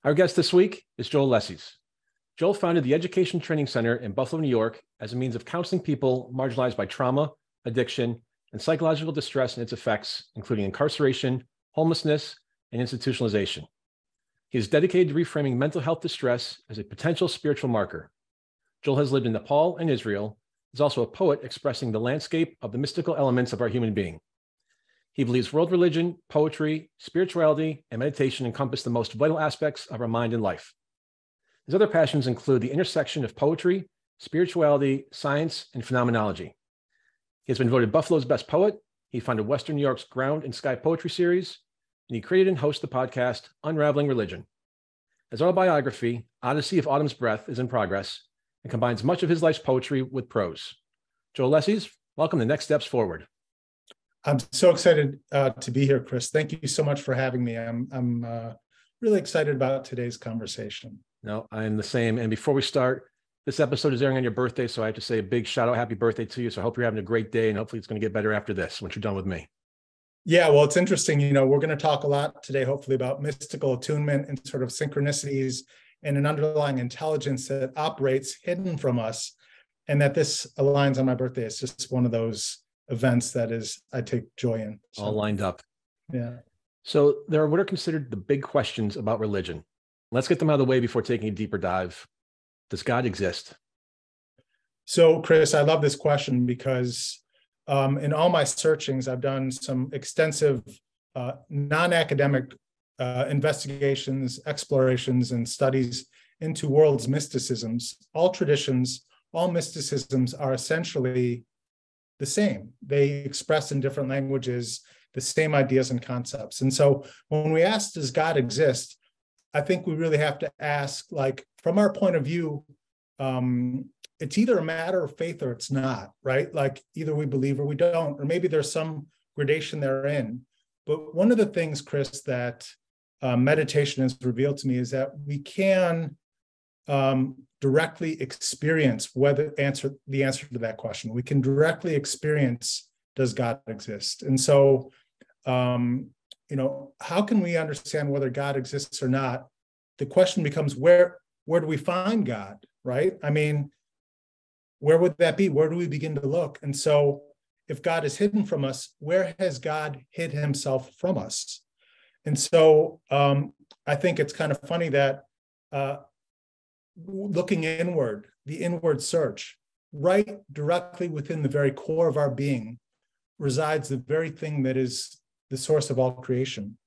Our guest this week is Joel Lessies. Joel founded the Education Training Center in Buffalo, New York, as a means of counseling people marginalized by trauma, addiction, and psychological distress and its effects, including incarceration, homelessness, and institutionalization. He is dedicated to reframing mental health distress as a potential spiritual marker. Joel has lived in Nepal and Israel, is also a poet expressing the landscape of the mystical elements of our human being. He believes world religion, poetry, spirituality, and meditation encompass the most vital aspects of our mind and life. His other passions include the intersection of poetry, spirituality, science, and phenomenology. He has been voted Buffalo's best poet. He founded Western New York's Ground and Sky Poetry Series, and he created and hosts the podcast Unraveling Religion. His autobiography, Odyssey of Autumn's Breath, is in progress and combines much of his life's poetry with prose. Joel Lessies, welcome to Next Steps Forward. I'm so excited to be here, Chris. Thank you so much for having me. I'm really excited about today's conversation. No, I'm the same. And before we start, this episode is airing on your birthday, so I have to say a big shout out, happy birthday to you. So I hope you're having a great day, and hopefully it's going to get better after this, once you're done with me. Yeah, well, it's interesting. We're going to talk a lot today, hopefully, about mystical attunement and sort of synchronicities and an underlying intelligence that operates hidden from us. And that this aligns on my birthday. It's just one of those events that I take joy in. So, all lined up. Yeah. So there are what are considered the big questions about religion. Let's get them out of the way before taking a deeper dive. Does God exist? So, Chris, I love this question because in all my searchings, I've done some extensive non-academic investigations, explorations, and studies into world's mysticisms. All traditions, all mysticisms are essentially the same. They express in different languages the same ideas and concepts. And so when we ask, does God exist? I think we really have to ask, from our point of view, it's either a matter of faith or it's not, right? Either we believe or we don't, or maybe there's some gradation therein. But one of the things, Chris, that meditation has revealed to me is that we can directly experience the answer to that question. We can directly experience, does God exist? And so, how can we understand whether God exists or not? The question becomes, where do we find God, right? I mean, where would that be? Where do we begin to look? And so if God is hidden from us, where has God hid himself from us? And so I think it's kind of funny that looking inward, the inward search, right directly within the very core of our being resides the very thing that is the source of all creation.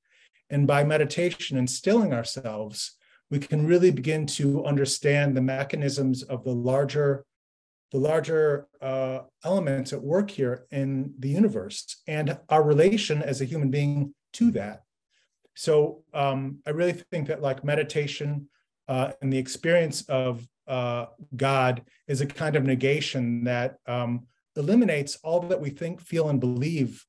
And by meditation and stilling ourselves, we can really begin to understand the mechanisms of the larger elements at work here in the universe and our relation as a human being to that. So I really think that meditation and the experience of God is a kind of negation that eliminates all that we think, feel, and believe.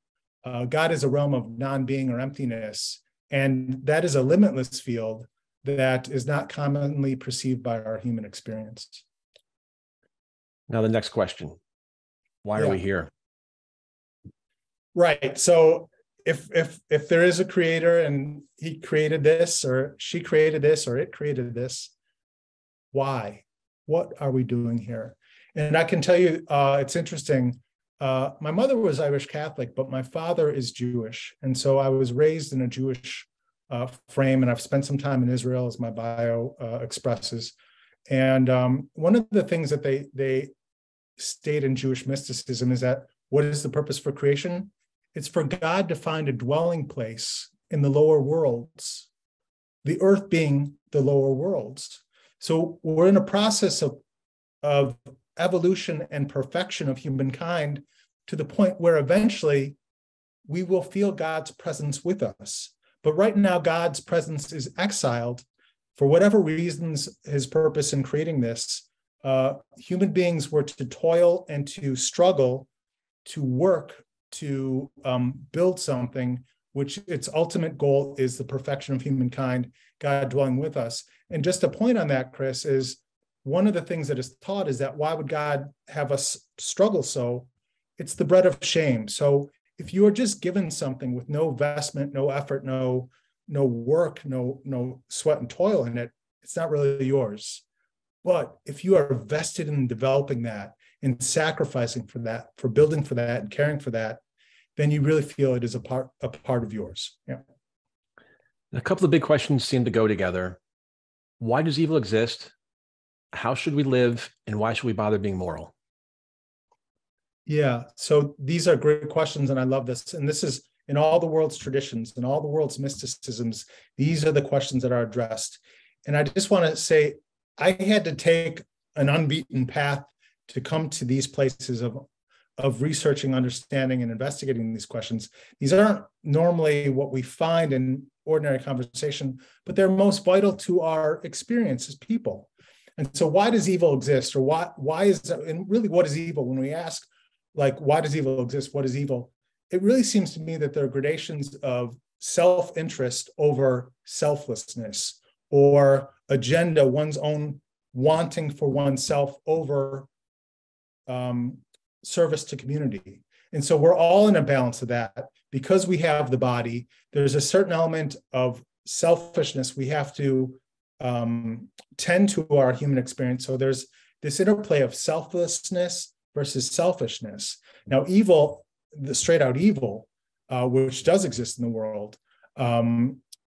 God is a realm of non-being or emptiness, and that is a limitless field that is not commonly perceived by our human experience. Now the next question, why are we here? Right. So if there is a creator and he created this or she created this or it created this, why? What are we doing here? And I can tell you, it's interesting. My mother was Irish Catholic, but my father is Jewish. And so I was raised in a Jewish frame, and I've spent some time in Israel, as my bio expresses. And one of the things that they state in Jewish mysticism is that what is the purpose for creation? It's for God to find a dwelling place in the lower worlds, the earth being the lower worlds. So we're in a process of evolution and perfection of humankind to the point where eventually we will feel God's presence with us. But right now, God's presence is exiled. For whatever reasons, his purpose in creating this, human beings were to toil and to struggle, to work, to build something, which its ultimate goal is the perfection of humankind, God dwelling with us. And just a point on that, Chris, is one of the things that is taught is that why would God have us struggle so? It's the bread of shame. So if you are just given something with no investment, no effort, no work, no sweat and toil in it, it's not really yours. But if you are vested in developing that, in sacrificing for that, for building for that, and caring for that, then you really feel it is a part of yours. Yeah. A couple of big questions seem to go together. Why does evil exist? How should we live? And why should we bother being moral? Yeah. So these are great questions, and I love this. And this is in all the world's traditions, in all the world's mysticisms, these are the questions that are addressed. And I just want to say, I had to take an unbeaten path to come to these places of researching, understanding, and investigating these questions. These aren't normally what we find in ordinary conversation, but they're most vital to our experience as people. And so why does evil exist? Or why is that, and really what is evil? When we ask, like, why does evil exist? What is evil? It really seems to me that there are gradations of self-interest over selflessness, or agenda, one's own wanting for oneself over service to community. And so we're all in a balance of that. Because we have the body, there's a certain element of selfishness we have to tend to our human experience. So there's this interplay of selflessness versus selfishness. Now, evil, the straight out evil, which does exist in the world,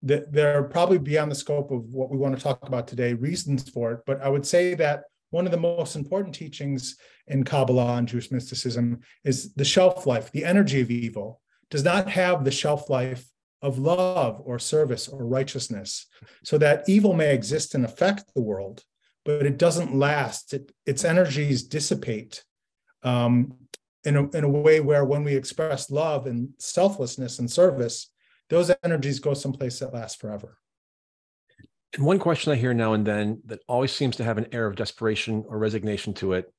they're probably beyond the scope of what we want to talk about today, reasons for it. But I would say that one of the most important teachings in Kabbalah and Jewish mysticism is the shelf life. The energy of evil does not have the shelf life of love or service or righteousness, so that evil may exist and affect the world, but it doesn't last. Its energies dissipate in a way where when we express love and selflessness and service, those energies go someplace that lasts forever. And one question I hear now and then that always seems to have an air of desperation or resignation to it.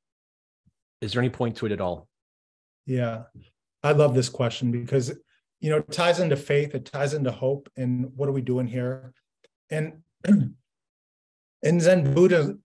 Is there any point to it at all? Yeah, I love this question because, it ties into faith, it ties into hope, and what are we doing here? And in Zen Buddhism,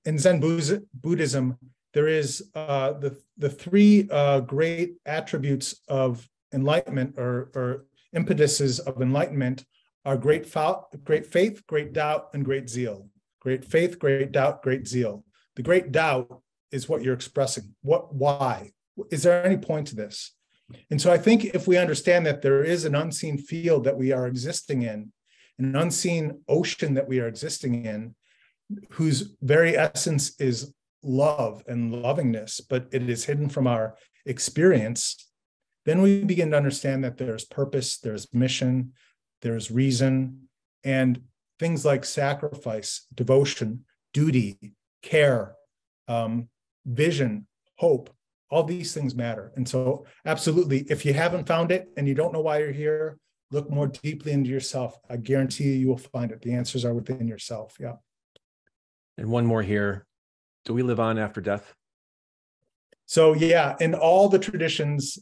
there is the three great attributes of enlightenment, or impetuses of enlightenment, are great faith, great doubt, and great zeal. Great faith, great doubt, great zeal. The great doubt is what you're expressing. Why? Is there any point to this? And so I think if we understand that there is an unseen field that we are existing in, an unseen ocean that we are existing in, whose very essence is love and lovingness, but it is hidden from our experience, then we begin to understand that there's purpose, there's mission, there's reason, and things like sacrifice, devotion, duty, care, vision, hope, all these things matter. And so absolutely, if you haven't found it and you don't know why you're here, look more deeply into yourself. I guarantee you will find it. The answers are within yourself. Yeah. And one more here. Do we live on after death? So yeah, in all the traditions,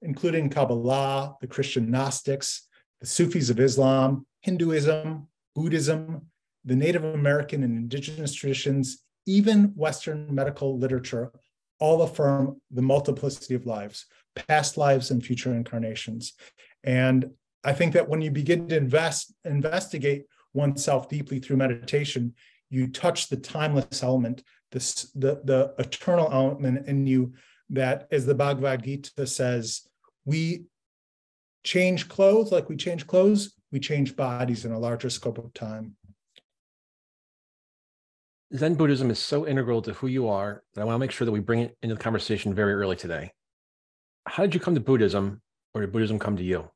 including Kabbalah, the Christian Gnostics, the Sufis of Islam, Hinduism, Buddhism, the Native American and indigenous traditions, even Western medical literature, all affirm the multiplicity of lives, past lives and future incarnations. And I think that when you begin to investigate oneself deeply through meditation, you touch the timeless element, the eternal element in you, that, as the Bhagavad Gita says, we change clothes like we change clothes, we change bodies in a larger scope of time. Zen Buddhism is so integral to who you are that I want to make sure that we bring it into the conversation very early today. How did you come to Buddhism, or did Buddhism come to you?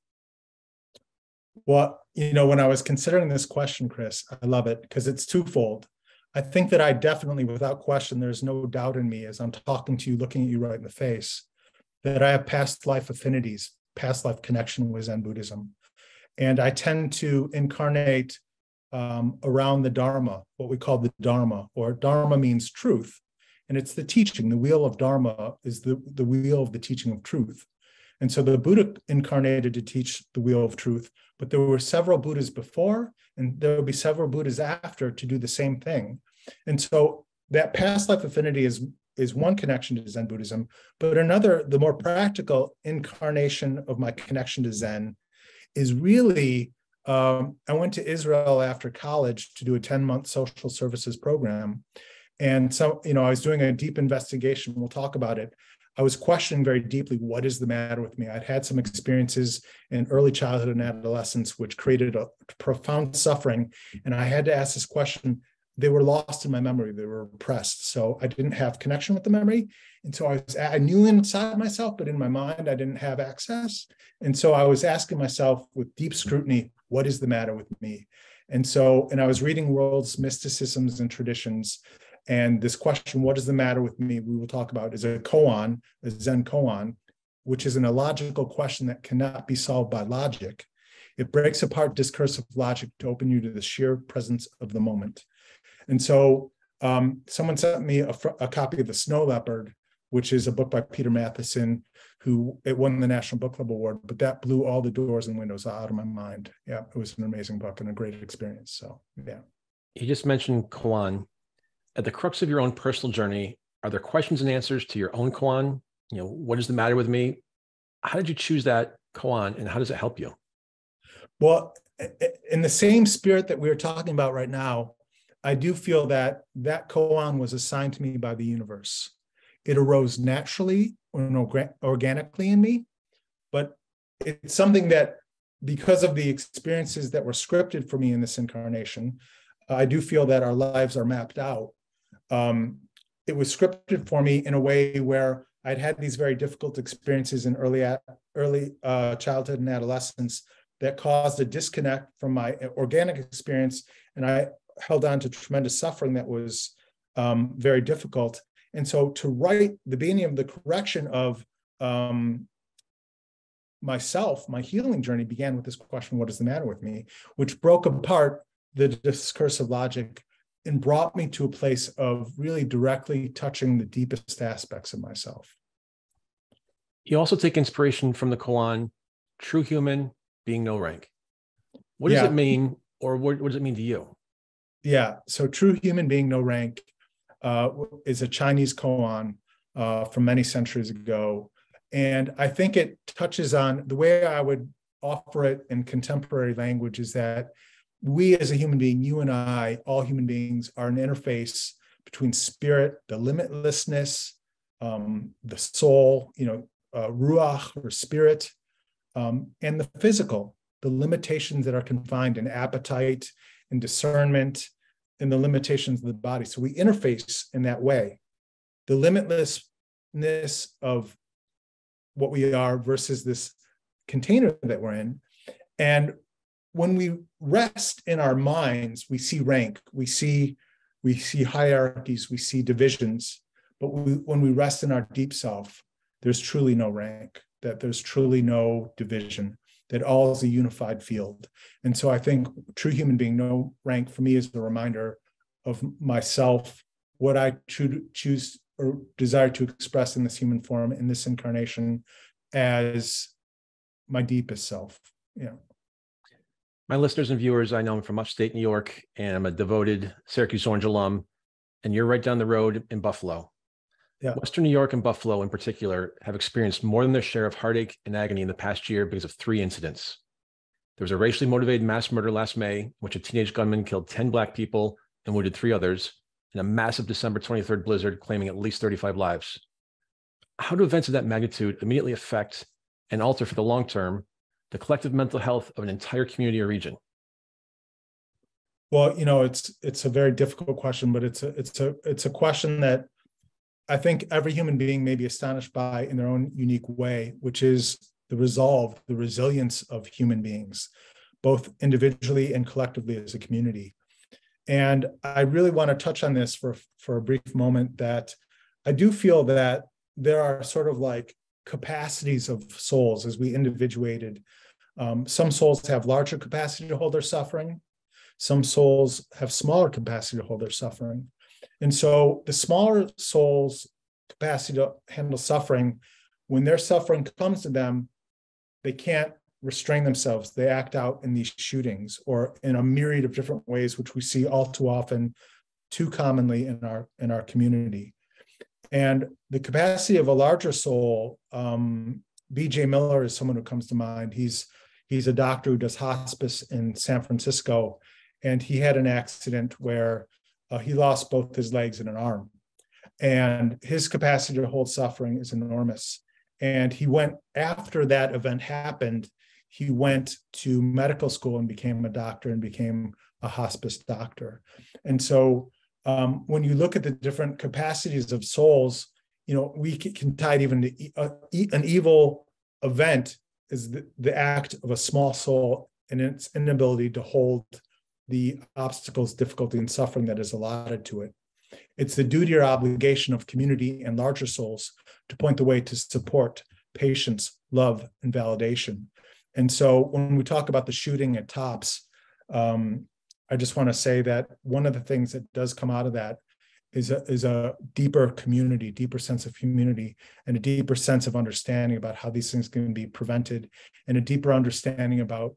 Well, when I was considering this question, Chris, I love it because it's twofold. I think that I definitely, without question, there's no doubt in me as I'm talking to you, looking at you right in the face, that I have past life affinities, past life connection with Zen Buddhism. And I tend to incarnate around the Dharma, what we call the Dharma, or Dharma means truth. And it's the teaching. The wheel of Dharma is the wheel of the teaching of truth. And so the Buddha incarnated to teach the wheel of truth, but there were several Buddhas before, and there will be several Buddhas after to do the same thing. And so that past life affinity is one connection to Zen Buddhism, but another, the more practical incarnation of my connection to Zen, is really I went to Israel after college to do a 10-month social services program. And so, I was doing a deep investigation. We'll talk about it. I was questioning very deeply, what is the matter with me? I'd had some experiences in early childhood and adolescence, which created a profound suffering. And I had to ask this question. They were lost in my memory. They were repressed. So I didn't have connection with the memory. And so I knew inside myself, but in my mind, I didn't have access. And so I was asking myself with deep scrutiny, what is the matter with me? And I was reading world's mysticisms and traditions. And this question, what is the matter with me, we will talk about, is a koan, a Zen koan, which is an illogical question that cannot be solved by logic. It breaks apart discursive logic to open you to the sheer presence of the moment. And so someone sent me a copy of The Snow Leopard, which is a book by Peter Matheson, who it won the National Book Club Award, but that blew all the doors and windows out of my mind. Yeah, it was an amazing book and a great experience. So, yeah. You just mentioned koan. At the crux of your own personal journey, are there questions and answers to your own koan? What is the matter with me? How did you choose that koan, and how does it help you? Well, in the same spirit that we're talking about right now, I do feel that koan was assigned to me by the universe. It arose naturally or organically in me, but it's something that, because of the experiences that were scripted for me in this incarnation, I do feel that our lives are mapped out. It was scripted for me in a way where I'd had these very difficult experiences in early childhood and adolescence that caused a disconnect from my organic experience, and I held on to tremendous suffering that was very difficult. And so to write the beginning of the correction of myself, my healing journey began with this question, what is the matter with me? Which broke apart the discursive logic and brought me to a place of really directly touching the deepest aspects of myself. You also take inspiration from the koan, true human being no rank. What does it mean, or what does it mean to you? Yeah, so true human being no rank is a Chinese koan from many centuries ago. And I think it touches on, the way I would offer it in contemporary language is that we as a human being, you and I, all human beings, are an interface between spirit, the limitlessness, the soul, ruach or spirit, and the physical, the limitations that are confined in appetite and discernment and the limitations of the body. So we interface in that way. The limitlessness of what we are versus this container that we're in. And when we rest in our minds, we see rank, we see hierarchies, we see divisions. But when we rest in our deep self, there's truly no rank, that there's truly no division, that all is a unified field. And so I think true human being, no rank, for me is a reminder of myself, what I choose or desire to express in this human form, in this incarnation, as my deepest self. Yeah. My listeners and viewers, I know I'm from upstate New York, and I'm a devoted Syracuse Orange alum, and you're right down the road in Buffalo. Yeah. Western New York and Buffalo in particular have experienced more than their share of heartache and agony in the past year because of 3 incidents. There was a racially motivated mass murder last May, in which a teenage gunman killed 10 Black people and wounded 3 others, and a massive December 23rd blizzard claiming at least 35 lives. How do events of that magnitude immediately affect and alter for the long term the collective mental health of an entire community or region? Well, it's a very difficult question, but it's a question that I think every human being may be astonished by in their own unique way, which is the resolve, the resilience of human beings, both individually and collectively as a community. And I really want to touch on this for a brief moment, that I do feel that there are sort of like capacities of souls as we individuated. Some souls have larger capacity to hold their suffering. Some souls have smaller capacity to hold their suffering. And so the smaller souls' capacity to handle suffering, when their suffering comes to them, they can't restrain themselves. They act out in these shootings or in a myriad of different ways, which we see all too often, too commonly in our community. And the capacity of a larger soul, B.J. Miller is someone who comes to mind. He's He's a doctor who does hospice in San Francisco, and he had an accident where he lost both his legs and an arm. And his capacity to hold suffering is enormous. And he went, after that event happened, he went to medical school and became a doctor and became a hospice doctor. And so when you look at the different capacities of souls, we can tie it even to an evil event is the act of a small soul and its inability to hold the obstacles, difficulty, and suffering that is allotted to it. It's the duty or obligation of community and larger souls to point the way to support, patience, love, and validation. And so when we talk about the shooting at Tops, I just want to say that one of the things that does come out of that is a deeper community, deeper sense of community, and a deeper sense of understanding about how these things can be prevented, and a deeper understanding about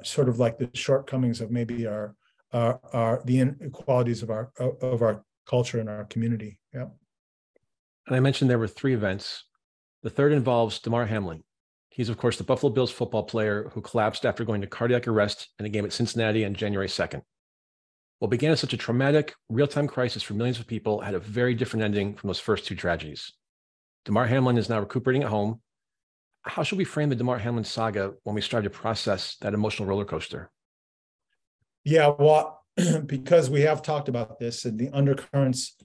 sort of like the shortcomings of maybe the inequalities of our culture and our community. Yeah. And I mentioned there were 3 events. The third involves Damar Hamlin. He's, of course, the Buffalo Bills football player who collapsed after going to cardiac arrest in a game at Cincinnati on January 2nd. What began as such a traumatic, real-time crisis for millions of people had a very different ending from those first 2 tragedies. Damar Hamlin is now recuperating at home. How should we frame the Damar Hamlin saga when we strive to process that emotional roller coaster? Yeah, well, because we have talked about this and the undercurrents,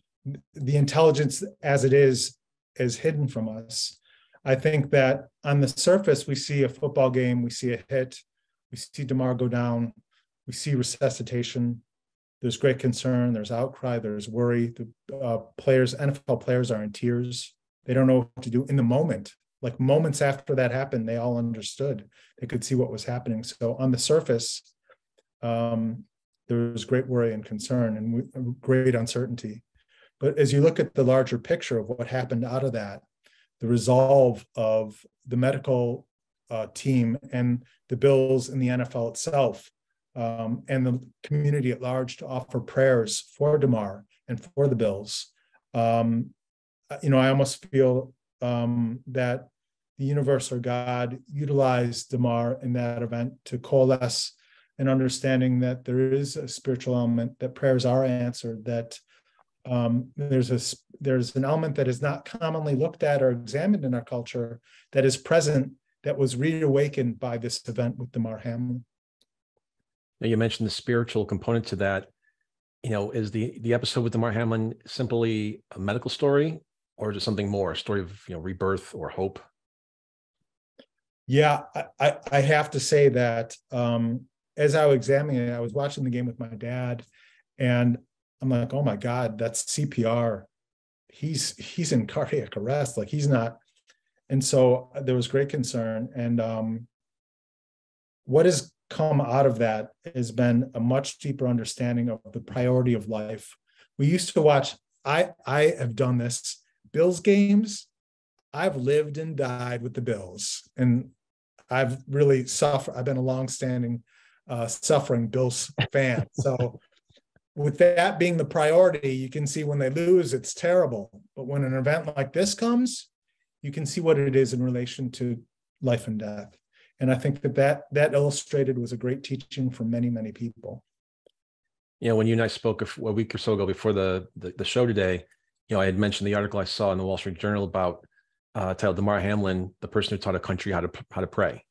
the intelligence as it is hidden from us. I think that on the surface, we see a football game, we see a hit, we see Damar go down, we see resuscitation. There's great concern, there's outcry, there's worry. The NFL players are in tears. They don't know what to do in the moment. Like moments after that happened, they all understood. They could see what was happening. So on the surface, there was great worry and concern and great uncertainty. But as you look at the larger picture of what happened out of that, the resolve of the medical team and the Bills and the NFL itself, and the community at large to offer prayers for Damar and for the Bills. I almost feel that the universe or God utilized Damar in that event to coalesce an understanding that there is a spiritual element, that prayers are answered, that there's an element that is not commonly looked at or examined in our culture that is present, that was reawakened by this event with Damar Hamlin. Now, you mentioned the spiritual component to that. Is the episode with Damar Hamlin simply a medical story, or is it something more, a story of rebirth or hope? Yeah, I have to say that as I was examining it, I was watching the game with my dad, and I'm like, oh my God, that's CPR. He's in cardiac arrest, like he's not. And so there was great concern. And what has come out of that has been a much deeper understanding of the priority of life. We used to watch, I have done this, Bills games. I've lived and died with the Bills. And I've really suffered. I've been a longstanding suffering Bills fan. So with that being the priority, you can see when they lose, it's terrible. But when an event like this comes, you can see what it is in relation to life and death. And I think that illustrated was a great teaching for many, many people. When you and I spoke a week or so ago before the show today, I had mentioned the article I saw in the Wall Street Journal about titled Damar Hamlin, the person who taught a country how to pray.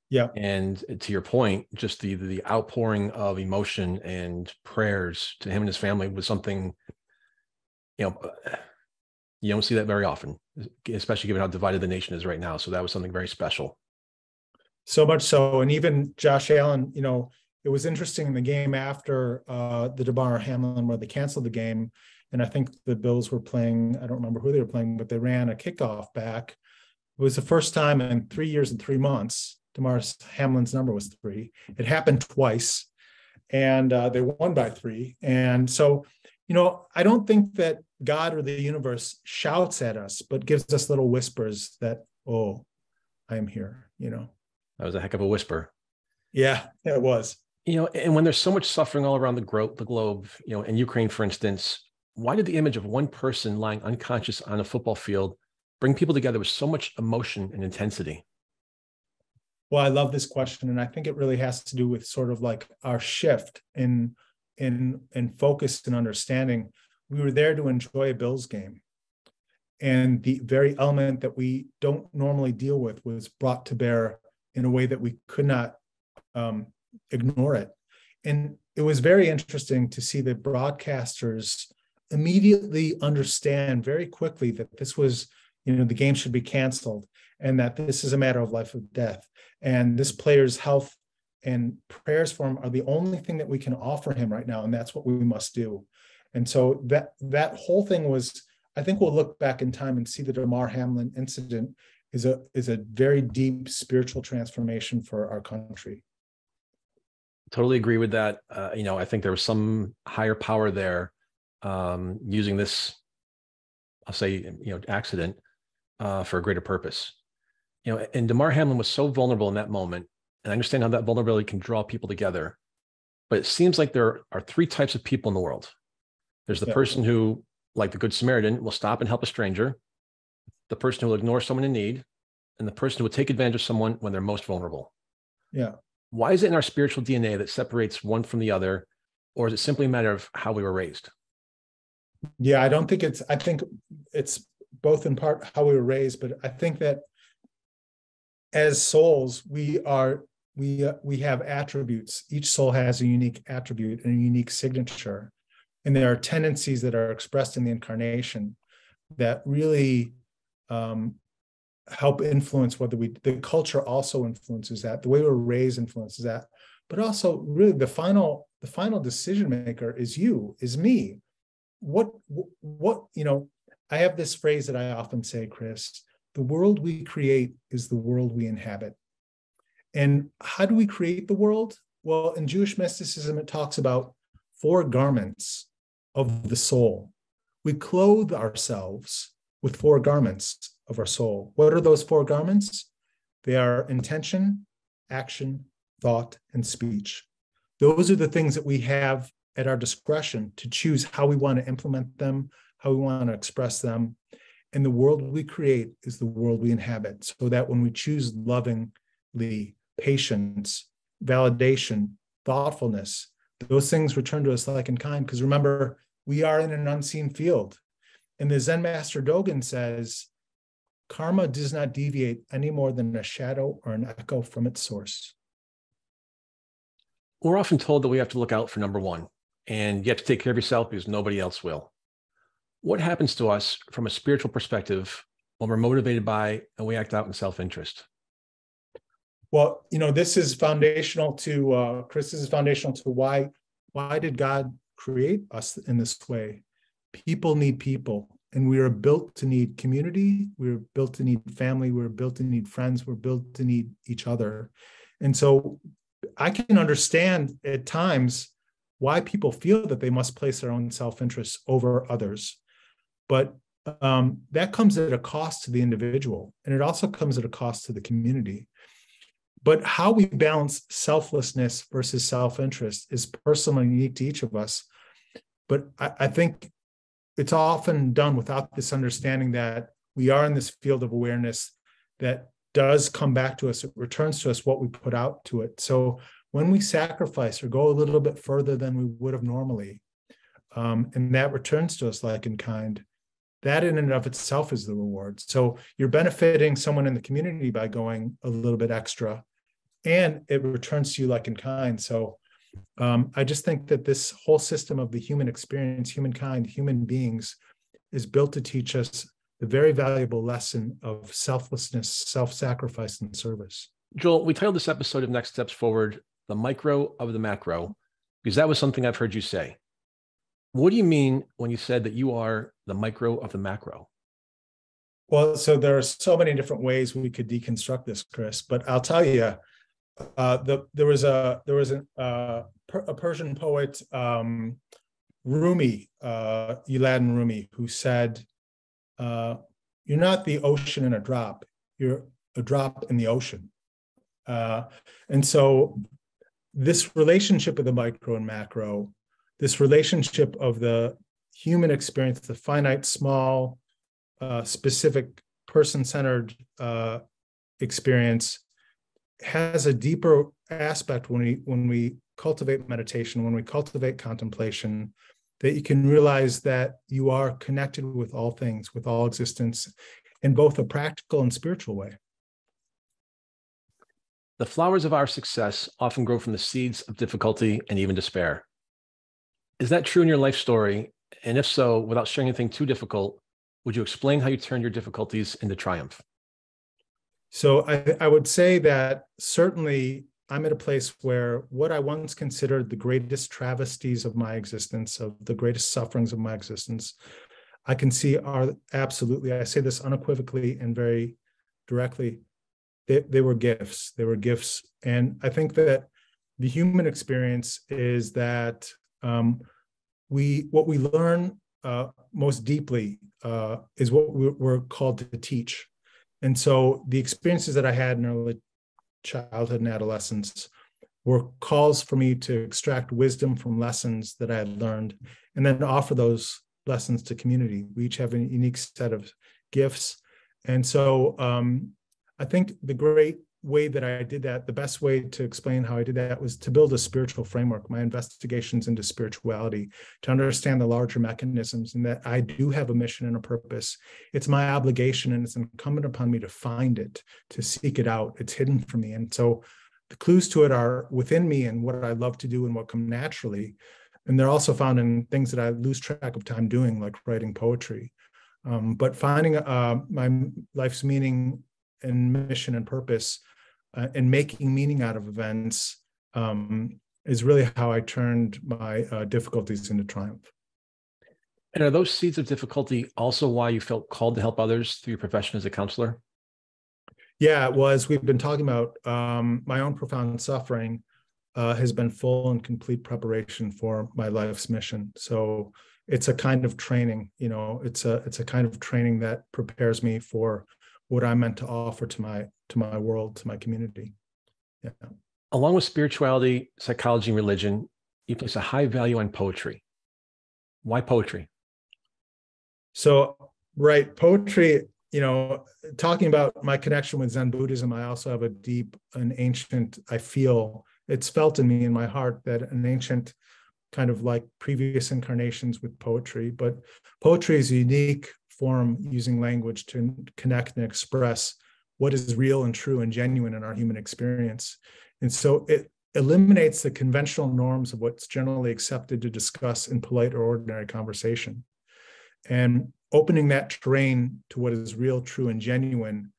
Yeah. And to your point, just the outpouring of emotion and prayers to him and his family was something, you don't see that very often, especially given how divided the nation is right now. So that was something very special. So much so. And even Josh Allen, it was interesting in the game after the Damar Hamlin where they canceled the game. And I think the Bills were playing, I don't remember who they were playing, but they ran a kickoff back. It was the first time in 3 years and 3 months. Damar Hamlin's number was 3. It happened twice, and they won by 3. And so, I don't think that God or the universe shouts at us, but gives us little whispers that, oh, I am here, That was a heck of a whisper. Yeah, it was. And when there's so much suffering all around the globe, in Ukraine, for instance, why did the image of one person lying unconscious on a football field bring people together with so much emotion and intensity? Well, I love this question, and I think it really has to do with sort of like our shift in focus and understanding. We were there to enjoy a Bills game, and the very element that we don't normally deal with was brought to bear in a way that we could not ignore it. And it was very interesting to see the broadcasters immediately understand very quickly that this was, the game should be canceled, and that this is a matter of life or death. And this player's health and prayers for him are the only thing that we can offer him right now. And that's what we must do. And so that whole thing was, I think we'll look back in time and see the Damar Hamlin incident is a very deep spiritual transformation for our country. Totally agree with that. I think there was some higher power there using this, I'll say, accident for a greater purpose. And Damar Hamlin was so vulnerable in that moment. And I understand how that vulnerability can draw people together. But it seems like there are three types of people in the world. There's the person who, like the Good Samaritan, will stop and help a stranger, the person who will ignore someone in need, and the person who will take advantage of someone when they're most vulnerable. Yeah. Why is it in our spiritual DNA that separates one from the other? Or is it simply a matter of how we were raised? Yeah, I think it's both in part how we were raised, but I think that as souls, we have attributes. Each soul has a unique attribute and a unique signature. And there are tendencies that are expressed in the incarnation that really help influence the culture also influences that, the way we're raised influences that, but also really the final decision maker is me. I have this phrase that I often say, Chris, the world we create is the world we inhabit. And how do we create the world? Well, in Jewish mysticism, it talks about 4 garments of the soul. We clothe ourselves with 4 garments of our soul. What are those 4 garments? They are intention, action, thought, and speech. Those are the things that we have at our discretion to choose how we want to implement them, how we want to express them. And the world we create is the world we inhabit, so that when we choose lovingly, patience, validation, thoughtfulness, those things return to us like in kind. Because remember, we are in an unseen field. And the Zen master Dogen says, karma does not deviate any more than a shadow or an echo from its source. We're often told that we have to look out for number one, and you have to take care of yourself because nobody else will. What happens to us from a spiritual perspective when we're motivated by and we act out in self-interest? Well, this is foundational to, Chris, this is foundational to why did God create us in this way? People need people, and we are built to need community. We're built to need family. We're built to need friends. We're built to need each other. And so I can understand at times why people feel that they must place their own self-interest over others. But that comes at a cost to the individual, and it also comes at a cost to the community. But how we balance selflessness versus self-interest is personal and unique to each of us. But I think it's often done without this understanding that we are in this field of awareness that does come back to us. It returns to us what we put out to it. So when we sacrifice or go a little bit further than we would have normally, and that returns to us like in kind, that in and of itself is the reward. So you're benefiting someone in the community by going a little bit extra, and it returns to you like in kind. So I just think that this whole system of the human experience, humankind, human beings, is built to teach us the very valuable lesson of selflessness, self-sacrifice, and service. Joel, we titled this episode of Next Steps Forward, The Micro of the Macro, because that was something I've heard you say. What do you mean when you said that you are the micro of the macro? Well, so there are so many different ways we could deconstruct this, Chris, but I'll tell you, there was a Persian poet, Rumi, Yuladin Rumi, who said, "You're not the ocean in a drop; you're a drop in the ocean." And so, this relationship of the micro and macro, this relationship of the human experience, the finite, small, specific, person-centered experience, has a deeper aspect when we cultivate meditation, when we cultivate contemplation, that you can realize that you are connected with all things, with all existence, in both a practical and spiritual way. The flowers of our success often grow from the seeds of difficulty and even despair. Is that true in your life story? And if so, without sharing anything too difficult, would you explain how you turned your difficulties into triumph? So I would say that certainly I'm at a place where what I once considered the greatest travesties of my existence, of the greatest sufferings of my existence, I can see are absolutely, I say this unequivocally and very directly, they were gifts. They were gifts. And I think that the human experience is that what we learn most deeply is what we're called to teach. And so the experiences that I had in early childhood and adolescence were calls for me to extract wisdom from lessons that I had learned and then offer those lessons to community. We each have a unique set of gifts. And so I think the great way that I did that, the best way to explain how I did that was to build a spiritual framework, my investigations into spirituality, to understand the larger mechanisms and that I do have a mission and a purpose. It's my obligation and it's incumbent upon me to find it, to seek it out. It's hidden from me. And so the clues to it are within me and what I love to do and what come naturally. And they're also found in things that I lose track of time doing, like writing poetry. But finding my life's meaning and mission and purpose and making meaning out of events is really how I turned my difficulties into triumph. And are those seeds of difficulty also why you felt called to help others through your profession as a counselor? Yeah, it was. We've been talking about my own profound suffering has been full and complete preparation for my life's mission. So it's a kind of training, it's a kind of training that prepares me for what I'm meant to offer to my world, to my community. Yeah. Along with spirituality, psychology, and religion, you place a high value on poetry. Why poetry? So, right, poetry, talking about my connection with Zen Buddhism, I also have a deep and ancient, I feel it's felt in me, in my heart, that an ancient kind of like previous incarnations with poetry, but poetry is a unique form using language to connect and express what is real and true and genuine in our human experience. And so it eliminates the conventional norms of what's generally accepted to discuss in polite or ordinary conversation. And opening that terrain to what is real, true, and genuine,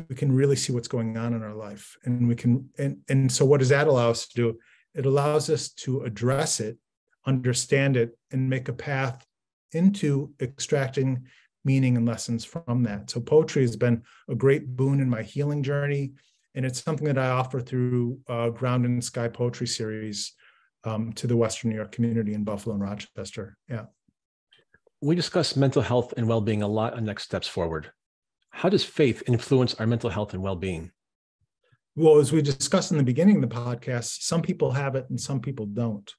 we can really see what's going on in our life. And we can, and so what does that allow us to do? It allows us to address it, understand it, and make a path into extracting meaning and lessons from that. So poetry has been a great boon in my healing journey. And it's something that I offer through Ground and Sky Poetry Series to the Western New York community in Buffalo and Rochester. Yeah. We discuss mental health and well-being a lot on Next Steps Forward. How does faith influence our mental health and well-being? Well, as we discussed in the beginning of the podcast, some people have it and some people don't.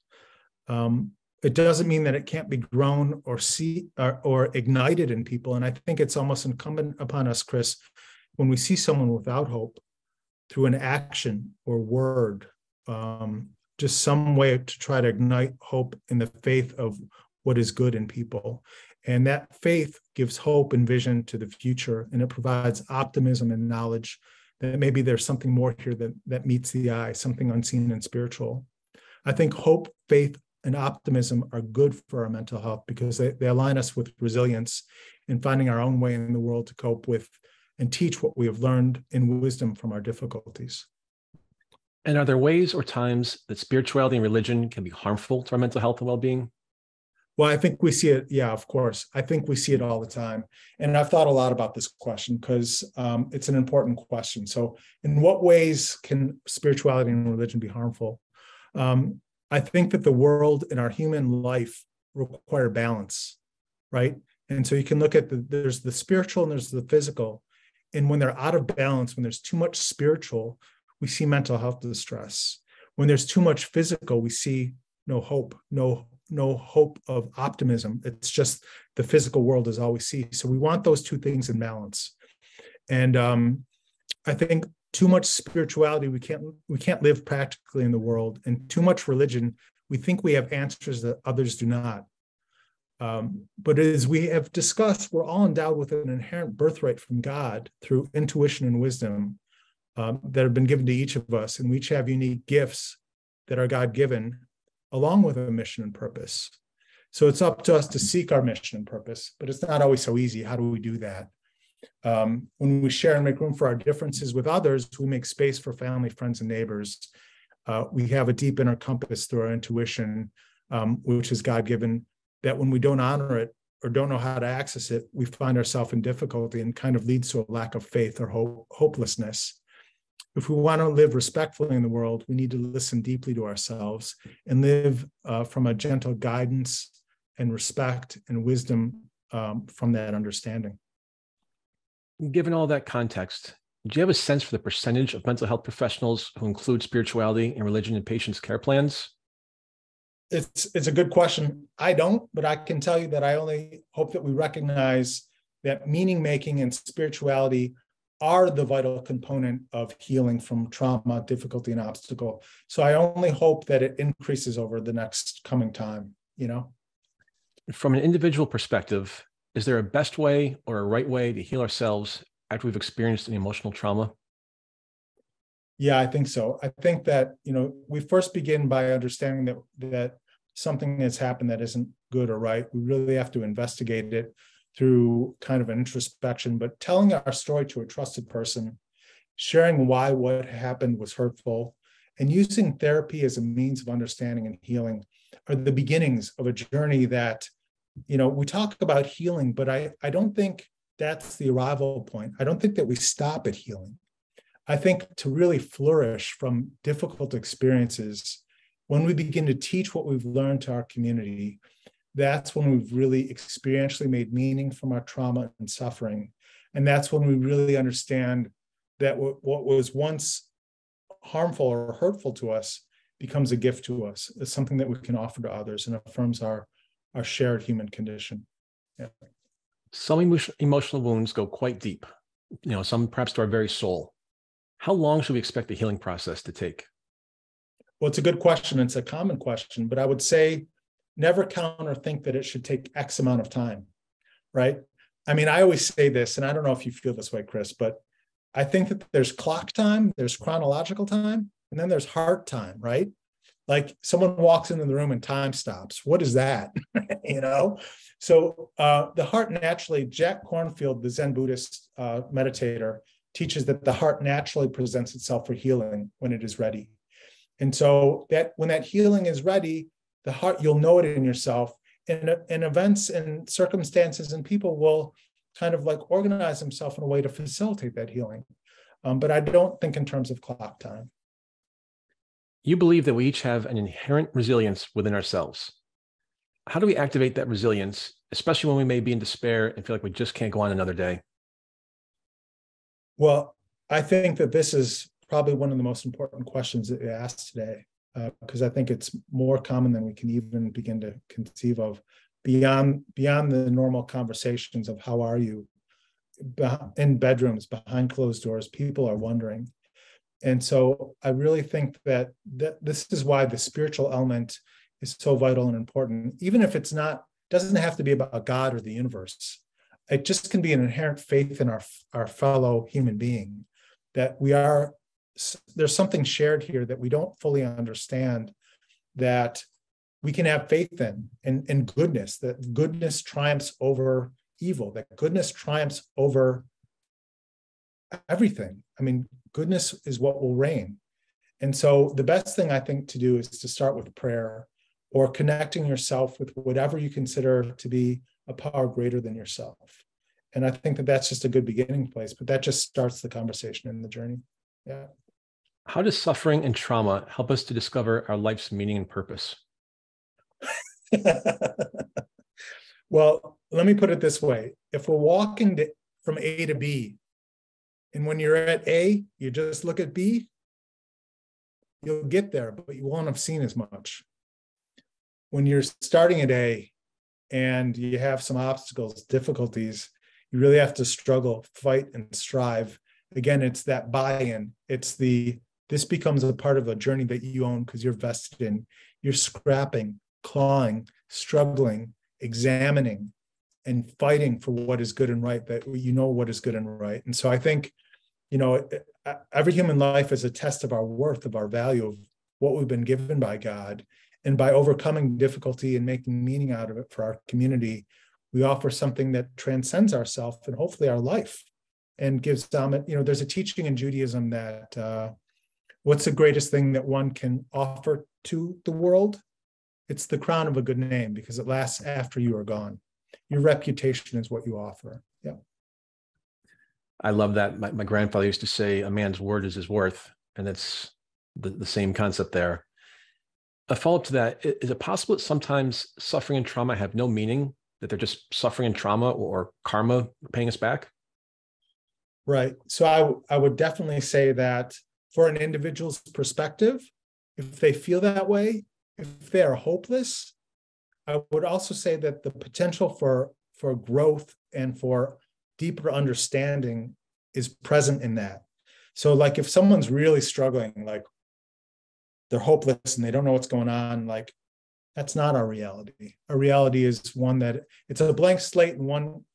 It doesn't mean that it can't be grown or ignited in people. And I think it's almost incumbent upon us, Chris, when we see someone without hope, through an action or word, just some way to try to ignite hope in the faith of what is good in people. And that faith gives hope and vision to the future, and it provides optimism and knowledge that maybe there's something more here that meets the eye, something unseen and spiritual. I think hope, faith, and optimism are good for our mental health because they align us with resilience in finding our own way in the world to cope with and teach what we have learned in wisdom from our difficulties. And are there ways or times that spirituality and religion can be harmful to our mental health and well-being? Well, I think we see it. Yeah, of course. I think we see it all the time. And I've thought a lot about this question because it's an important question. So in what ways can spirituality and religion be harmful? I think that the world and our human life require balance, right? And so you can look at there's the spiritual and there's the physical. And when they're out of balance, when there's too much spiritual, we see mental health distress. When there's too much physical, we see no hope, no hope of optimism. It's just the physical world is all we see. So we want those two things in balance. And I think too much spirituality, we can't live practically in the world, and too much religion, we think we have answers that others do not. But as we have discussed, we're all endowed with an inherent birthright from God through intuition and wisdom that have been given to each of us, and we each have unique gifts that are God-given, along with a mission and purpose. So it's up to us to seek our mission and purpose, but it's not always so easy. How do we do that? When we share and make room for our differences with others, we make space for family, friends, and neighbors. We have a deep inner compass through our intuition, which is God-given, that when we don't honor it or don't know how to access it, we find ourselves in difficulty and kind of leads to a lack of faith or hopelessness. If we want to live respectfully in the world, we need to listen deeply to ourselves and live from a gentle guidance and respect and wisdom from that understanding. Given all that context, do you have a sense for the percentage of mental health professionals who include spirituality and religion in patients' care plans? It's a good question. I don't, but I can tell you that I only hope that we recognize that meaning making and spirituality are the vital component of healing from trauma, difficulty, and obstacle. So I only hope that it increases over the next coming time, you know? From an individual perspective, is there a best way or a right way to heal ourselves after we've experienced an emotional trauma? Yeah, I think so. I think that, we first begin by understanding that something has happened that isn't good or right. We really have to investigate it through kind of an introspection, but telling our story to a trusted person, sharing why what happened was hurtful, and using therapy as a means of understanding and healing are the beginnings of a journey that, we talk about healing, but I don't think that's the arrival point. I don't think that we stop at healing. I think to really flourish from difficult experiences, when we begin to teach what we've learned to our community, that's when we've really experientially made meaning from our trauma and suffering. And that's when we really understand that what was once harmful or hurtful to us becomes a gift to us. It's something that we can offer to others and affirms our shared human condition. Yeah. Some emotional wounds go quite deep, some perhaps to our very soul. How long should we expect the healing process to take? Well, it's a good question. It's a common question, but I would say never count or think that it should take X amount of time, right? I mean, I always say this, and I don't know if you feel this way, Chris, but I think that there's clock time, there's chronological time, and then there's heart time, right? Like someone walks into the room and time stops. What is that? So the heart naturally, Jack Kornfield, the Zen Buddhist meditator, teaches that the heart naturally presents itself for healing when it is ready. And so that when that healing is ready, the heart, you'll know it in yourself, and events and circumstances and people will kind of like organize themselves in a way to facilitate that healing. But I don't think in terms of clock time. You believe that we each have an inherent resilience within ourselves. How do we activate that resilience, especially when we may be in despair and feel like we just can't go on another day? Well, I think that this is probably one of the most important questions that you asked today, because I think it's more common than we can even begin to conceive of. Beyond the normal conversations of how are you, in bedrooms, behind closed doors, people are wondering. And so I really think that this is why the spiritual element is so vital and important, even if doesn't have to be about God or the universe. It just can be an inherent faith in our fellow human being, that there's something shared here that we don't fully understand, that we can have faith in goodness, that goodness triumphs over evil, that goodness triumphs over everything. I mean, goodness is what will reign. And so the best thing I think to do is to start with prayer or connecting yourself with whatever you consider to be a power greater than yourself. And I think that that's just a good beginning place, but that just starts the conversation and the journey. Yeah. How does suffering and trauma help us to discover our life's meaning and purpose? Well, let me put it this way. If we're walking from A to B, and when you're at A, you just look at B, you'll get there, but you won't have seen as much. When you're starting at A and you have some obstacles, difficulties, you really have to struggle, fight, and strive again, it's that buy-in. This becomes a part of a journey that you own because you're vested in. You're scrapping, clawing, struggling, examining, and fighting for what is good and right, that you know what is good and right. And so I think, every human life is a test of our worth, of our value, of what we've been given by God. And by overcoming difficulty and making meaning out of it for our community, we offer something that transcends ourselves and hopefully our life, and gives there's a teaching in Judaism that what's the greatest thing that one can offer to the world? It's the crown of a good name, because it lasts after you are gone. Your reputation is what you offer. Yeah. I love that. My grandfather used to say, a man's word is his worth. And it's the same concept there. A follow-up to that, is it possible that sometimes suffering and trauma have no meaning, that they're just suffering and trauma or karma paying us back? Right. So I would definitely say that for an individual's perspective, if they feel that way, if they are hopeless, I would also say that the potential for growth and for deeper understanding is present in that. So like if someone's really struggling, like they're hopeless and they don't know what's going on, like that's not our reality. Our reality is one that it's a blank slate in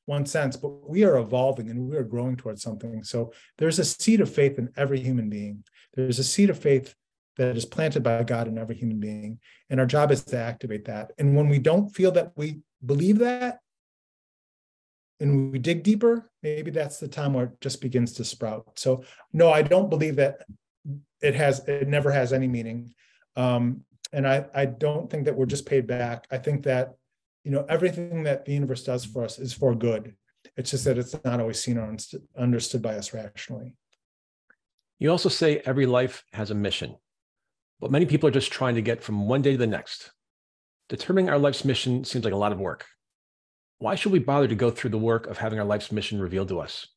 one sense, but we are evolving and we are growing towards something. So there's a seed of faith in every human being. There's a seed of faith that is planted by God in every human being. And our job is to activate that. And when we don't feel that we believe that, and we dig deeper, maybe that's the time where it just begins to sprout. So no, I don't believe that it never has any meaning. And I don't think that we're just paid back. I think that, everything that the universe does for us is for good. It's just that it's not always seen or understood by us rationally. You also say every life has a mission, but many people are just trying to get from one day to the next. Determining our life's mission seems like a lot of work. Why should we bother to go through the work of having our life's mission revealed to us?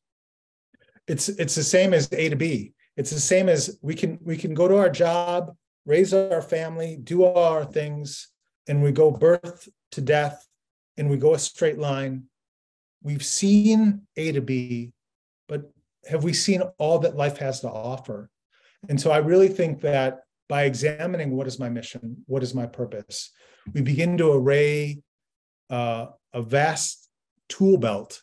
It's the same as A to B. It's the same as we can go to our job, raise our family, do all our things, and we go birth to death, and we go a straight line. We've seen A to B, but have we seen all that life has to offer? And so I really think that by examining what is my mission, what is my purpose, we begin to array a vast tool belt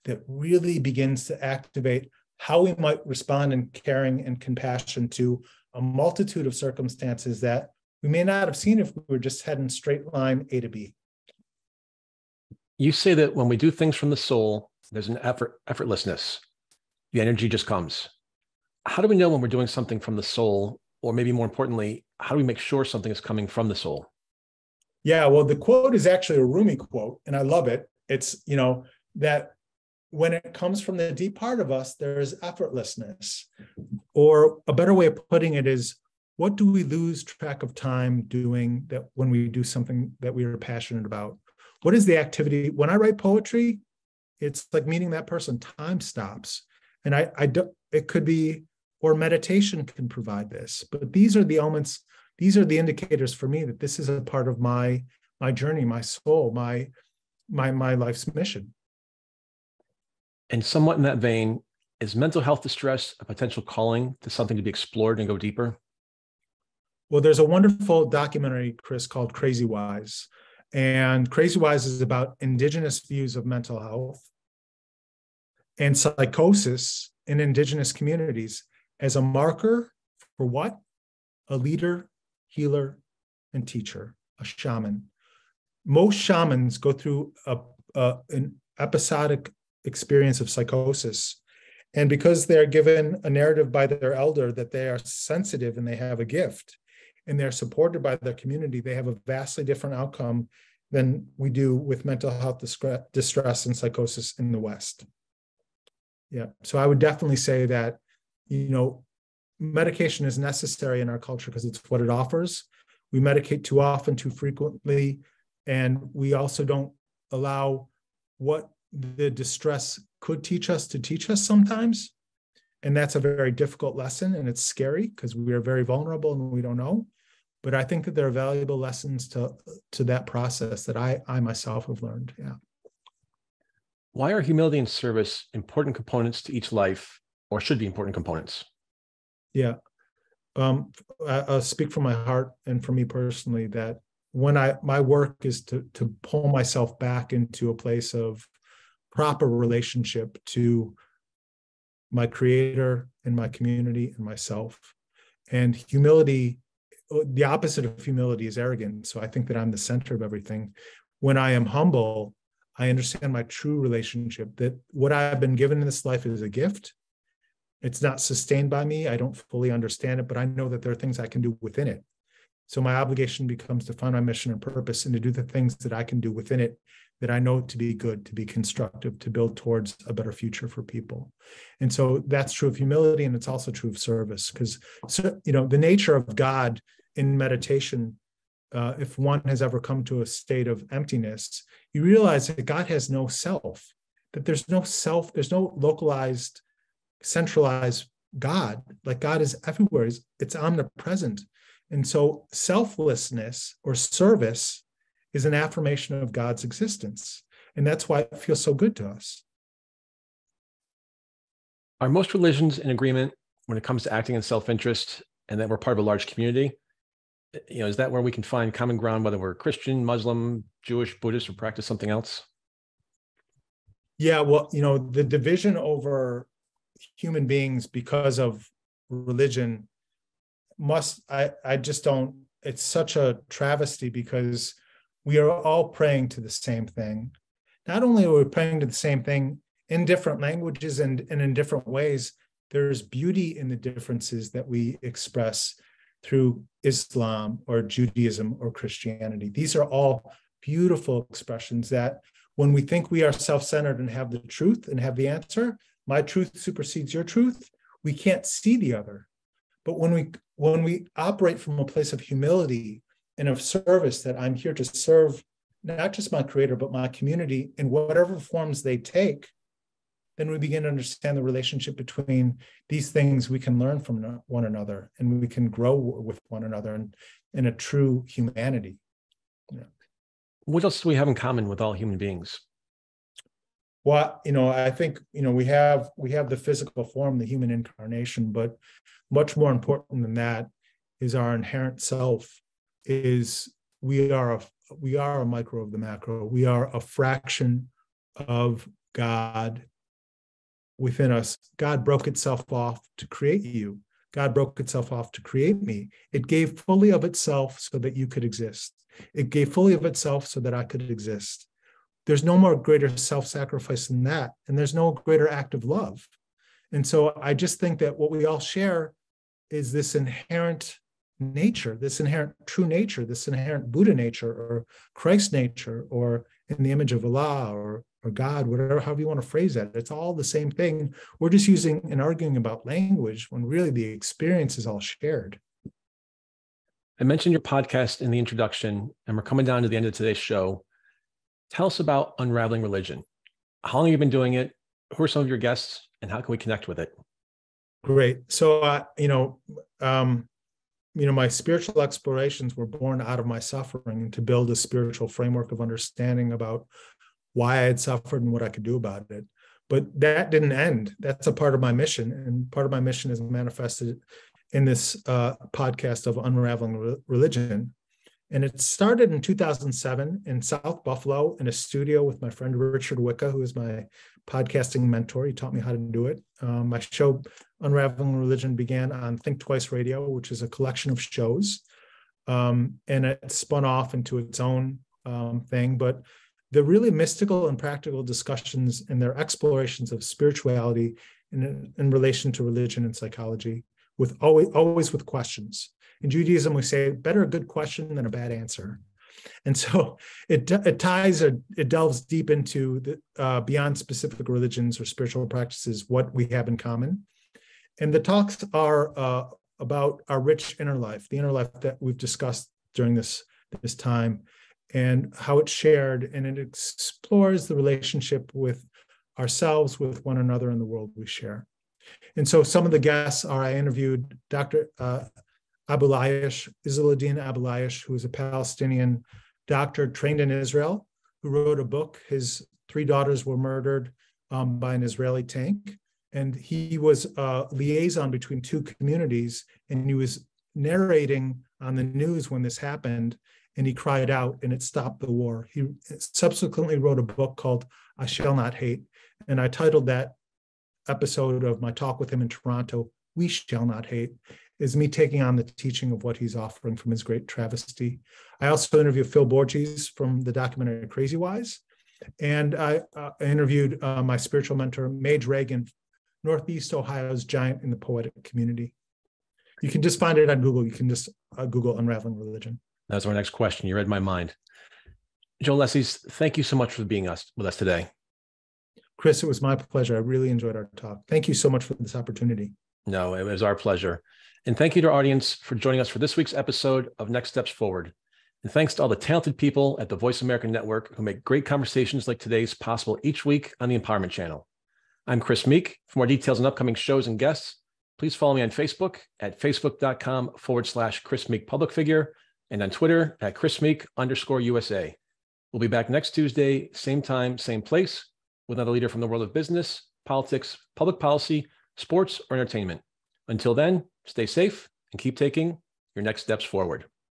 that really begins to activate how we might respond in caring and compassion to a multitude of circumstances that we may not have seen if we were just heading straight line A to B. You say that when we do things from the soul, there's an effortlessness. The energy just comes. How do we know when we're doing something from the soul? Or maybe more importantly, how do we make sure something is coming from the soul? Yeah, well, the quote is actually a Rumi quote, and I love it. It's, that when it comes from the deep part of us, there is effortlessness. Or a better way of putting it is, what do we lose track of time doing that when we do something that we are passionate about? What is the activity? When I write poetry, it's like meeting that person. Time stops. And it could be, or meditation can provide this, but these are the elements, these are the indicators for me that this is a part of my journey, my soul, my life's mission. And somewhat in that vein, is mental health distress a potential calling to something to be explored and go deeper? Well, there's a wonderful documentary, Chris, called Crazy Wise. And Crazy Wise is about indigenous views of mental health and psychosis in indigenous communities as a marker for what? A leader, healer, and teacher, a shaman. Most shamans go through an episodic experience of psychosis. And because they're given a narrative by their elder that they are sensitive and they have a gift, and they're supported by their community, they have a vastly different outcome than we do with mental health distress and psychosis in the West. Yeah, so I would definitely say that, medication is necessary in our culture because it's what it offers. We medicate too often, too frequently, and we also don't allow what the distress could teach us to teach us sometimes. And that's a very difficult lesson, and it's scary because we are very vulnerable and we don't know. But I think that there are valuable lessons to that process that I myself have learned. Yeah. Why are humility and service important components to each life? or should be important components? Yeah. I'll speak from my heart and for me personally that when my work is to pull myself back into a place of proper relationship to my creator and my community and myself. And humility, the opposite of humility is arrogance. So I think that I'm the center of everything. When I am humble, I understand my true relationship, that what I've been given in this life is a gift. It's not sustained by me. I don't fully understand it, but I know that there are things I can do within it. So my obligation becomes to find my mission and purpose and to do the things that I can do within it that I know to be good, to be constructive, to build towards a better future for people. And so that's true of humility, and it's also true of service, because the nature of God in meditation, if one has ever come to a state of emptiness, you realize that God has no self, that there's no self, there's no localized, centralized God. Like God is everywhere, it's omnipresent. And so selflessness or service is an affirmation of God's existence. And that's why it feels so good to us. Are most religions in agreement when it comes to acting in self-interest and that we're part of a large community? Is that where we can find common ground, whether we're Christian, Muslim, Jewish, Buddhist, or practice something else? Yeah, well, the division over human beings because of religion I just don't, it's such a travesty, because we are all praying to the same thing. Not only are we praying to the same thing in different languages and in different ways, there's beauty in the differences that we express through Islam or Judaism or Christianity. These are all beautiful expressions that when we think we are self-centered and have the truth and have the answer, my truth supersedes your truth, we can't see the other. But when we operate from a place of humility and of service, that I'm here to serve not just my creator, but my community in whatever forms they take, then we begin to understand the relationship between these things. We can learn from one another, and we can grow with one another in a true humanity. Yeah. What else do we have in common with all human beings? Well, I think, we have the physical form, the human incarnation, but much more important than that is our inherent self. Is we are a micro of the macro. We are a fraction of God within us. God broke itself off to create you. God broke itself off to create me. It gave fully of itself so that you could exist. It gave fully of itself so that I could exist. There's no more greater self-sacrifice than that. And there's no greater act of love. And so I just think that what we all share is this inherent nature, this inherent true nature, this inherent Buddha nature or Christ nature, or in the image of Allah or God, however you want to phrase that. It's all the same thing. We're just using and arguing about language when really the experience is all shared. I mentioned your podcast in the introduction, and we're coming down to the end of today's show. Tell us about Unraveling Religion. How long have you been doing it? Who are some of your guests, and how can we connect with it? Great. So, my spiritual explorations were born out of my suffering, and to build a spiritual framework of understanding about why I had suffered and what I could do about it. But that didn't end. That's a part of my mission, and part of my mission is manifested in this podcast of Unraveling Religion. And it started in 2007 in South Buffalo in a studio with my friend Richard Wicca, who is my podcasting mentor. He taught me how to do it. My show, Unraveling Religion, began on Think Twice Radio, which is a collection of shows. And it spun off into its own thing. But the really mystical and practical discussions and their explorations of spirituality in relation to religion and psychology, with always with questions. In Judaism, we say, better a good question than a bad answer. And so it delves deep into the beyond specific religions or spiritual practices, what we have in common. And the talks are about our rich inner life, the inner life that we've discussed during this time, and how it's shared, and it explores the relationship with ourselves, with one another, and the world we share. And so some of the guests I interviewed Dr. Izzeldin Abuelayesh, who is a Palestinian doctor trained in Israel, who wrote a book. His 3 daughters were murdered by an Israeli tank. And he was a liaison between two communities, and he was narrating on the news when this happened, and he cried out, and it stopped the war. He subsequently wrote a book called I Shall Not Hate, and I titled that episode of my talk with him in Toronto, We Shall Not Hate, is me taking on the teaching of what he's offering from his great travesty. I also interviewed Phil Borges from the documentary Crazy Wise, and I interviewed my spiritual mentor, Mage Reagan, Northeast Ohio's giant in the poetic community. You can just find it on Google. You can just Google Unraveling Religion. That's our next question. You read my mind. Joel Leslie, thank you so much for being with us today. Chris, it was my pleasure. I really enjoyed our talk. Thank you so much for this opportunity. No, it was our pleasure. And thank you to our audience for joining us for this week's episode of Next Steps Forward. And thanks to all the talented people at the Voice America Network who make great conversations like today's possible each week on the Empowerment Channel. I'm Chris Meek. For more details on upcoming shows and guests, please follow me on Facebook at facebook.com/Chris Meek Public Figure and on Twitter at @ChrisMeek_USA. We'll be back next Tuesday, same time, same place, with another leader from the world of business, politics, public policy, sports, or entertainment. Until then, stay safe and keep taking your next steps forward.